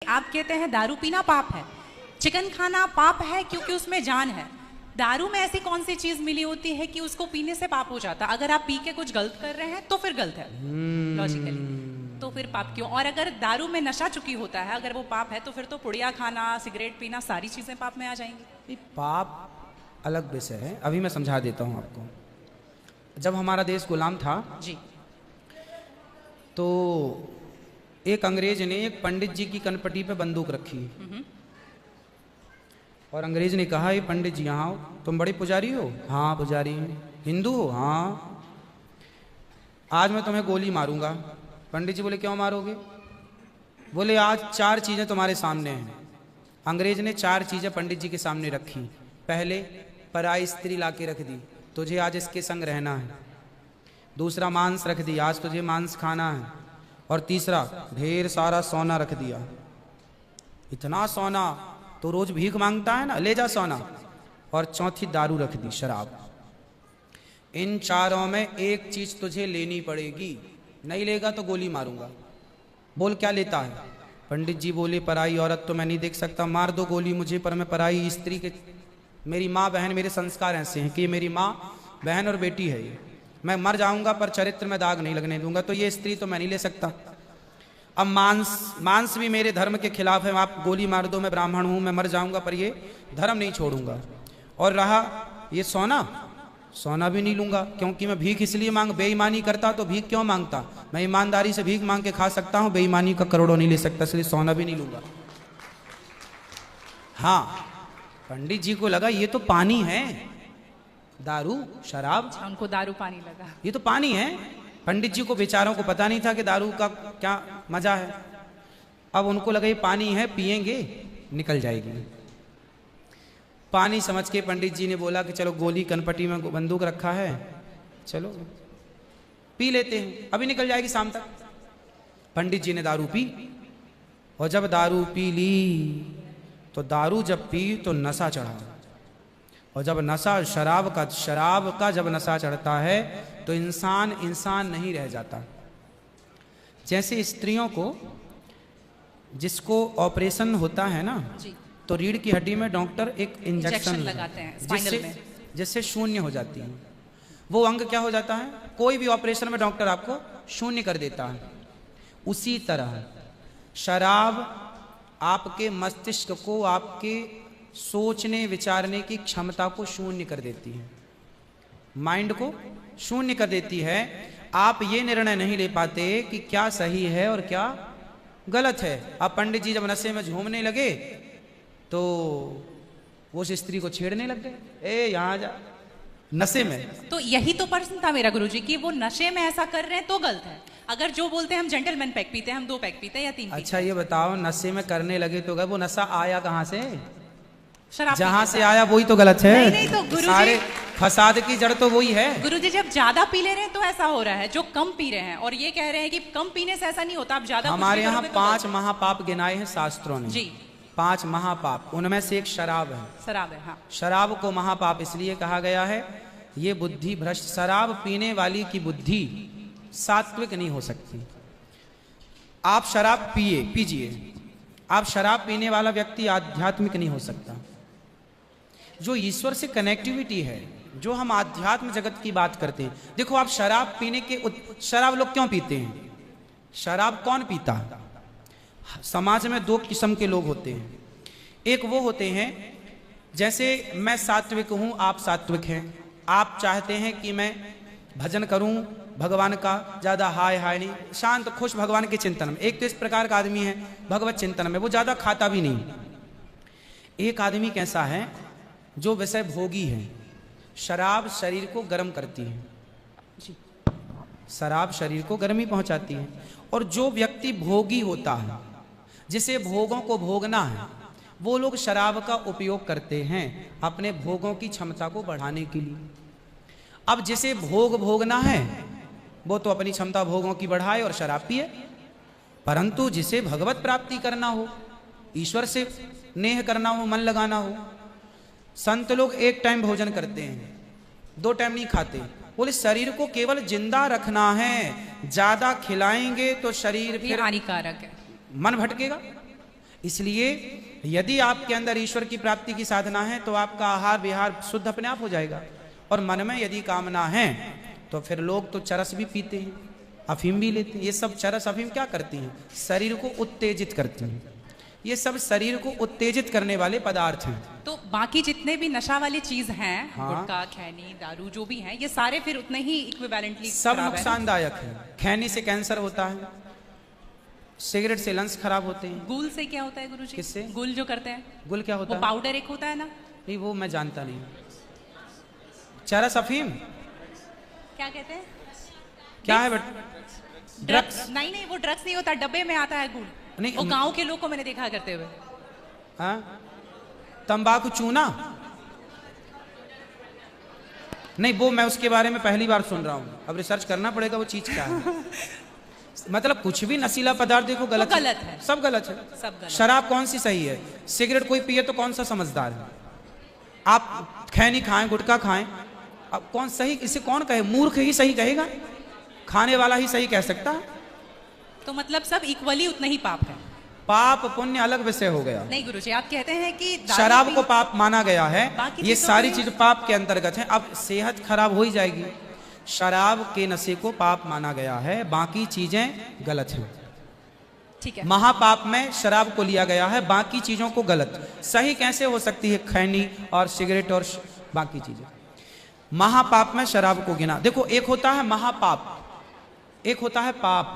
आप कहते हैं दारू पीना पाप है, चिकन खाना पाप है क्योंकि उसमें जान है। दारू में ऐसी कौन सी चीज मिली होती है कि उसको पीने से पाप हो जाता? अगर आप पी के कुछ गलत कर रहे हैं तो फिर गलत है लॉजिकली, तो फिर पाप क्यों? और अगर दारू में नशा चुकी होता है, अगर वो पाप है, तो फिर तो पुड़िया खाना, सिगरेट पीना, सारी चीजें पाप में आ जाएंगी। पाप अलग विषय है, अभी मैं समझा देता हूँ आपको। जब हमारा देश गुलाम था जी, तो एक अंग्रेज ने एक पंडित जी की कनपटी पे बंदूक रखी और अंग्रेज ने कहा, ये पंडित जी यहाँ आओ, तुम बड़े पुजारी हो? हाँ पुजारी हूँ। हिंदू हो? हाँ। आज मैं तुम्हें गोली मारूंगा। पंडित जी बोले, क्यों मारोगे? बोले, आज 4 चीजें तुम्हारे सामने हैं। अंग्रेज ने 4 चीजें पंडित जी के सामने रखी। पहले, पराई स्त्री लाके रख दी, तुझे आज इसके संग रहना है। दूसरा, मांस रख दिया, आज तुझे मांस खाना है। और तीसरा, ढेर सारा सोना रख दिया। इतना सोना तो रोज भीख मांगता है ना, ले जा सोना। और चौथी, दारू रख दी, शराब। इन 4 में एक चीज तुझे लेनी पड़ेगी, नहीं लेगा तो गोली मारूंगा। बोल क्या लेता है? पंडित जी बोले, पराई औरत तो मैं नहीं देख सकता, मार दो गोली मुझे, पर मैं पराई स्त्री के, मेरी माँ बहन, मेरे संस्कार ऐसे हैं कि ये मेरी माँ बहन और बेटी है, ये मैं मर जाऊंगा पर चरित्र में दाग नहीं लगने दूंगा, तो ये स्त्री तो मैं नहीं ले सकता। अब मांस भी मेरे धर्म के खिलाफ है, आप गोली मार दो, मैं ब्राह्मण हूं, मैं मर जाऊंगा पर ये धर्म नहीं छोड़ूंगा। और रहा ये सोना भी नहीं लूंगा, क्योंकि मैं भीख इसलिए बेईमानी करता तो भीख क्यों मांगता? मैं ईमानदारी से भीख मांग के खा सकता हूं, बेईमानी का करोड़ों नहीं ले सकता, इसलिए सोना भी नहीं लूंगा। हाँ, पंडित जी को लगा ये तो पानी है, दारू शराब, उनको दारू पानी लगा, ये तो पानी है। पंडित जी को बेचारों को पता नहीं था कि दारू का क्या मजा है। अब उनको लगा ये पानी है, पिएंगे निकल जाएगी। पानी समझ के पंडित जी ने बोला कि चलो गोली कनपटी में बंदूक रखा है, चलो पी लेते हैं, अभी निकल जाएगी शाम तक। पंडित जी ने दारू पी, और जब दारू पी ली तो दारू जब पी तो नशा चढ़ा, और जब नशा शराब का जब नशा चढ़ता है तो इंसान नहीं रह जाता। जैसे स्त्रियों को, जिसको ऑपरेशन होता है ना, तो रीढ़ की हड्डी में डॉक्टर एक इंजेक्शन लगाते हैं जिससे शून्य हो जाती है। वो अंग क्या हो जाता है? कोई भी ऑपरेशन में डॉक्टर आपको शून्य कर देता है। उसी तरह शराब आपके मस्तिष्क को, आपके सोचने विचारने की क्षमता को शून्य कर देती है, माइंड को शून्य कर देती है। आप ये निर्णय नहीं ले पाते कि क्या सही है और क्या गलत है। अब पंडित जी जब नशे में झूमने लगे तो वो उस स्त्री को छेड़ने लग गए, ए यहाँ जा, नशे में। तो यही तो प्रश्न था मेरा गुरुजी कि वो नशे में ऐसा कर रहे हैं तो गलत है। अगर जो बोलते हैं हम जेंटलमैन पैक पीते हैं, हम 2 पैक पीते हैं या 3 अच्छा ये बताओ, नशे में करने लगे तो वो नशा आया कहाँ से? शराब जहां से आया वही तो गलत है। नहीं तो गुरुजी, सारे फसाद की जड़ तो वही है। गुरुजी जब ज्यादा पी ले रहे हैं तो ऐसा हो रहा है, जो कम पी रहे हैं और ये कह रहे हैं कि कम पीने से ऐसा नहीं होता, आप ज्यादा। हमारे यहाँ 5 महापाप गिनाए हैं शास्त्रों ने जी, 5 महापाप, उनमें से एक शराब है। शराब है, हाँ। शराब को महापाप इसलिए कहा गया है, ये बुद्धि भ्रष्ट, शराब पीने वाली की बुद्धि सात्विक नहीं हो सकती। आप शराब पीजिए, आप शराब पीने वाला व्यक्ति आध्यात्मिक नहीं हो सकता। जो ईश्वर से कनेक्टिविटी है, जो हम आध्यात्म जगत की बात करते हैं, देखो आप शराब पीने के शराब लोग क्यों पीते हैं? शराब कौन पीता है? समाज में 2 किस्म के लोग होते हैं। एक वो होते हैं, जैसे मैं सात्विक हूं, आप सात्विक हैं, आप चाहते हैं कि मैं भजन करूं भगवान का, ज्यादा हाय नहीं, शांत खुश भगवान के चिंतन में। एक तो इस प्रकार का आदमी है भगवत चिंतन में, वो ज्यादा खाता भी नहीं। एक आदमी कैसा है जो विषय भोगी है। शराब शरीर को गर्म करती है, शराब शरीर को गर्मी पहुंचाती है। और जो व्यक्ति भोगी होता है, जिसे भोगों को भोगना है, वो लोग शराब का उपयोग करते हैं अपने भोगों की क्षमता को बढ़ाने के लिए। अब जिसे भोगना है वो तो अपनी क्षमता भोगों की बढ़ाए और शराब पिए, परंतु जिसे भगवत प्राप्ति करना हो, ईश्वर से नेह करना हो, मन लगाना हो, संत लोग 1 टाइम भोजन करते हैं, 2 टाइम नहीं खाते। बोले शरीर को केवल जिंदा रखना है, ज्यादा खिलाएंगे तो शरीर फिर हानिकारक है, मन भटकेगा। इसलिए यदि आपके अंदर ईश्वर की प्राप्ति की साधना है तो आपका आहार विहार शुद्ध अपने आप हो जाएगा। और मन में यदि कामना है तो फिर लोग तो चरस भी पीते हैं, अफीम भी लेते हैं। ये सब चरस अफीम क्या करती हैं? शरीर को उत्तेजित करती हैं। ये सब शरीर को उत्तेजित करने वाले पदार्थ हैं। तो बाकी जितने भी नशा वाली चीज हैं, हाँ। गुटखा, खैनी, दारू जो भी हैं, ये सारे फिर उतने ही इक्विवेलेंटली सब नुकसानदायक है। खैनी से कैंसर होता है, सिगरेट से लंग्स खराब होते हैं। गुल से क्या होता है गुरुजी? किससे? गुल जो करते हैं, गुल क्या होता वो है? पाउडर एक होता है ना? नहीं, वो मैं जानता नहीं। चरस अफीम क्या कहते हैं? क्या है बेटा? ड्रग्स? नहीं नहीं, वो ड्रग्स नहीं होता, डब्बे में आता है गुल। नहीं, वो गांव के लोग को मैंने देखा करते हुए। हाँ, तंबाकू चूना? नहीं, वो मैं उसके बारे में पहली बार सुन रहा हूँ, अब रिसर्च करना पड़ेगा वो चीज क्या है। मतलब कुछ भी नशीला पदार्थ देखो गलत गलत है। सब गलत है। सब गलत। शराब कौन सी सही है? सिगरेट कोई पिए तो कौन सा समझदार है? आप खैनी खाएं, गुटखा खाएं, अब कौन सही? इसे कौन कहे? मूर्ख ही सही कहेगा, खाने वाला ही सही कह सकता है। तो मतलब सब इक्वली उतना ही पाप है। पाप पुण्य अलग विषय हो गया। नहीं गुरुजी, आप कहते हैं कि दारू शराब भी- को पाप माना गया है, बाकी ये चीजों सारी में- चीज पाप के अंतर्गत है। अब सेहत खराब हो ही जाएगी। शराब के नशे को पाप माना गया है, बाकी चीजें गलत हैं। ठीक है। महापाप में शराब को लिया गया है, बाकी चीजों को गलत। सही कैसे हो सकती है खैनी और सिगरेट और बाकी चीजें? महापाप में शराब को गिना। देखो, एक होता है महापाप, एक होता है पाप।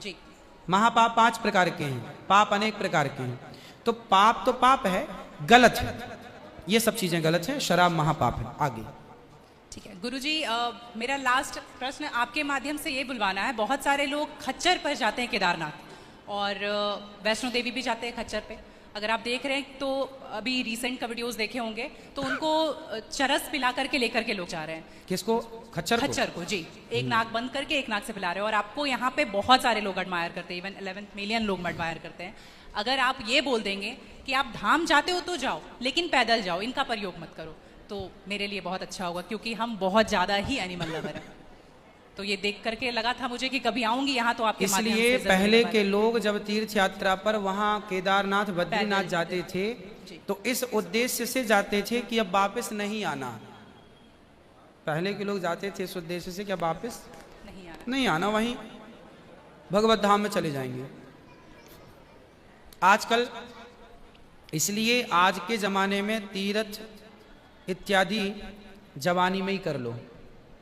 जी। महापाप 5 प्रकार के हैं, पाप अनेक प्रकार के हैं। तो पाप है, गलत है, ये सब चीजें गलत हैं। शराब महापाप है। आगे ठीक है गुरुजी, मेरा लास्ट प्रश्न आपके माध्यम से ये बुलवाना है। बहुत सारे लोग खच्चर पर जाते हैं केदारनाथ, और वैष्णो देवी भी जाते हैं खच्चर पे। अगर आप देख रहे हैं तो अभी रिसेंट का वीडियोस देखे होंगे, तो उनको चरस पिला करके लेकर के लोग जा रहे हैं। किसको? खच्चर को जी। एक नाक बंद करके एक नाक से पिला रहे हैं, और आपको यहाँ पे बहुत सारे लोग एडमायर करते हैं, इवन 11 मिलियन लोग एडमायर करते हैं। अगर आप ये बोल देंगे कि आप धाम जाते हो तो जाओ, लेकिन पैदल जाओ, इनका प्रयोग मत करो, तो मेरे लिए बहुत अच्छा होगा, क्योंकि हम बहुत ज्यादा ही एनिमल लवर हैं। तो ये देख करके लगा था मुझे कि कभी आऊंगी यहाँ तो आपके माध्यम इसलिए से पहले जरूर के लोग जब तीर्थ यात्रा पर वहां केदारनाथ बद्रीनाथ जाते थे तो इस उद्देश्य से जाते थे कि अब वापस नहीं आना। पहले के लोग जाते थे इस उद्देश्य से कि अब वापस नहीं आना, वहीं भगवत धाम में चले जाएंगे। आजकल इसलिए आज के जमाने में तीर्थ इत्यादि जवानी में ही कर लो।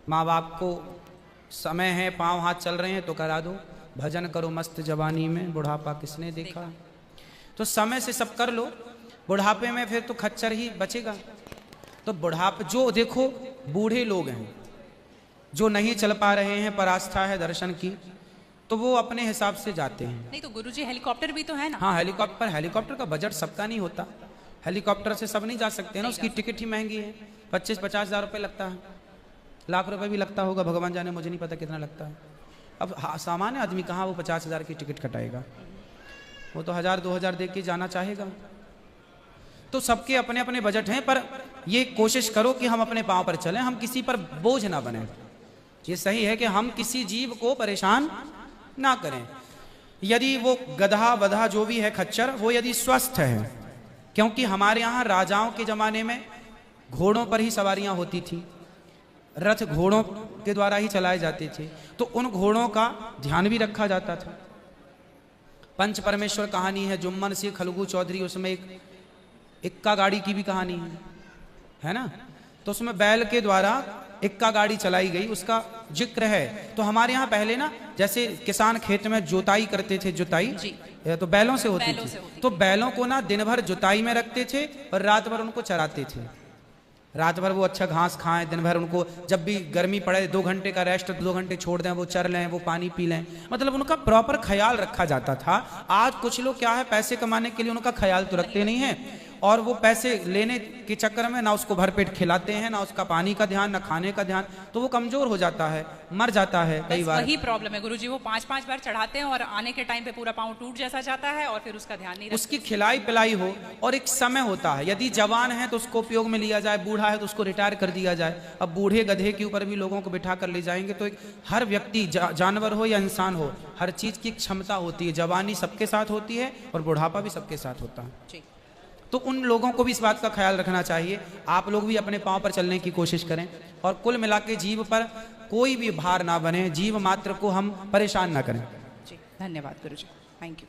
माँ बाप को समय है, पांव हाथ चल रहे हैं तो करा दो। भजन करो मस्त जवानी में, बुढ़ापा किसने देखा। तो समय से सब कर लो, बुढ़ापे में फिर तो खच्चर ही बचेगा। तो बुढ़ापे जो देखो बूढ़े लोग हैं जो नहीं चल पा रहे हैं, पर आस्था है दर्शन की, तो वो अपने हिसाब से जाते हैं। नहीं तो गुरुजी हेलीकॉप्टर भी तो है ना? हाँ, हेलीकॉप्टर का बजट सबका नहीं होता। हेलीकॉप्टर से सब नहीं जा सकते ना, उसकी टिकट ही महंगी है, 25-50 हज़ार रुपये लगता है, लाख रुपए भी लगता होगा, भगवान जाने, मुझे नहीं पता कितना लगता है। अब सामान्य आदमी कहाँ वो 50 हज़ार की टिकट कटाएगा, वो तो 1000-2000 दे के जाना चाहेगा। तो सबके अपने अपने बजट हैं, पर ये कोशिश करो कि हम अपने पाँव पर चलें, हम किसी पर बोझ ना बने। ये सही है कि हम किसी जीव को परेशान ना करें। यदि वो गधा वधा जो भी है खच्चर, वो यदि स्वस्थ है, क्योंकि हमारे यहाँ राजाओं के ज़माने में घोड़ों पर ही सवारियाँ होती थी, रथ घोड़ों के द्वारा ही चलाए जाते थे, तो उन घोड़ों का ध्यान भी रखा जाता था। पंच परमेश्वर कहानी है, जुम्मन सिंह खलगू चौधरी, उसमें एक इक्का गाड़ी की भी कहानी है ना। तो उसमें बैल के द्वारा इक्का गाड़ी चलाई गई, उसका जिक्र है। तो हमारे यहाँ पहले ना, जैसे किसान खेत में जोताई करते थे, जुताई तो बैलों से होती थी। तो बैलों को ना दिन भर जुताई में रखते थे और रात भर उनको चराते थे। रात भर वो अच्छा घास खाएं, दिन भर उनको जब भी गर्मी पड़े 2 घंटे का रेस्ट, 2 घंटे छोड़ दें, वो चर लें, वो पानी पी लें, मतलब उनका प्रॉपर ख्याल रखा जाता था। आज कुछ लोग क्या है, पैसे कमाने के लिए उनका ख्याल तो रखते नहीं है, और वो पैसे लेने के चक्कर में ना उसको भरपेट खिलाते हैं, ना उसका पानी का ध्यान, ना खाने का ध्यान, तो वो कमजोर हो जाता है, मर जाता है कई बार। वही प्रॉब्लम है गुरुजी, वो 5-5 बार चढ़ाते हैं और आने के टाइम पे पूरा पाँव टूट जैसा जाता है और फिर उसका ध्यान नहीं रखते। उसकी खिलाई पिलाई हो और एक समय होता है, यदि जवान है तो उसको उपयोग में लिया जाए, बूढ़ा है तो उसको रिटायर कर दिया जाए। अब बूढ़े गधे के ऊपर भी लोगों को बिठा कर ले जाएंगे तो एक हर व्यक्ति जानवर हो या इंसान हो, हर चीज की क्षमता होती है। जवानी सबके साथ होती है और बुढ़ापा भी सबके साथ होता है जी। तो उन लोगों को भी इस बात का ख्याल रखना चाहिए। आप लोग भी अपने पांव पर चलने की कोशिश करें और कुल मिला के जीव पर कोई भी भार ना बने, जीव मात्र को हम परेशान ना करें। जी धन्यवाद गुरुजी, थैंक यू।